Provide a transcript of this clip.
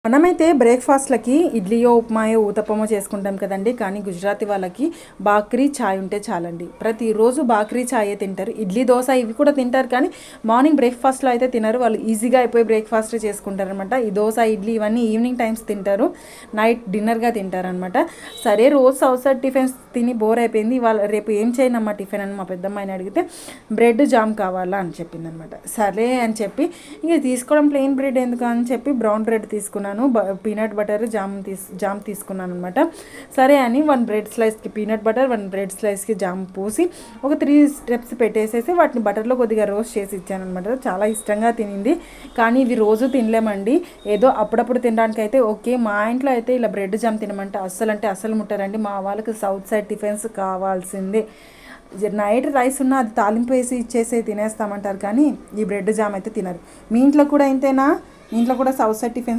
మనమైతే బ్రేక్ఫాస్ట్లకి ఇడ్లీయో ఉప్మాయో ఊతప్పమో చేసుకుంటాం కదండి. కానీ గుజరాతీ వాళ్ళకి బాక్రీ చాయ్ ఉంటే చాలండి. ప్రతిరోజు బాక్రీ చాయే తింటారు. ఇడ్లీ దోశ ఇవి కూడా తింటారు, కానీ మార్నింగ్ బ్రేక్ఫాస్ట్లో అయితే తినరు. వాళ్ళు ఈజీగా అయిపోయి బ్రేక్ఫాస్ట్ చేసుకుంటారనమాట. ఈ దోశ ఇడ్లీ ఇవన్నీ ఈవినింగ్ టైమ్స్ తింటారు, నైట్ డిన్నర్గా తింటారనమాట. సరే రోజు అవుట్సైడ్ టిఫిన్స్ తిని బోర్ అయిపోయింది, వాళ్ళ రేపు ఏం చేయనమ్మా టిఫిన్ అని మా పెద్దమ్మాయిని అడిగితే బ్రెడ్ జామ్ కావాలా అని చెప్పింది అనమాట. సరే అని చెప్పి ఇక తీసుకోవడం ప్లెయిన్ బ్రెడ్ ఎందుకు అని చెప్పి బ్రౌన్ బ్రెడ్ తీసుకున్నాను. పీనట్ బటర్ జామ్ తీసుకున్నాను అనమాట. సరే అని 1 బ్రెడ్ స్లైస్కి పీనట్ బటర్, 1 బ్రెడ్ స్లైస్కి జామ్ పూసి ఒక 3 స్టెప్స్ పెట్టేసేసి వాటిని బటర్లో కొద్దిగా రోస్ట్ చేసి ఇచ్చాను అనమాట. చాలా ఇష్టంగా తినింది. కానీ ఇవి రోజు తినలేమండి, ఏదో అప్పుడప్పుడు తినడానికి అయితే ఓకే. మా ఇంట్లో అయితే ఇలా బ్రెడ్ జామ్ తినమంటే అస్సలు ముట్టారండి. మా వాళ్ళకి సౌత్ సైడ్ టిఫిన్స్ కావాల్సిందే. నైట్ రైస్ ఉన్న అది తాలింపు వేసి ఇచ్చేసి తినేస్తామంటారు, కానీ ఈ బ్రెడ్ జామ్ అయితే తినరు. మీ ఇంట్లో కూడా ఇంతేనా? మీ ఇంట్లో కూడా సౌత్ సైడ్ టిఫిన్స్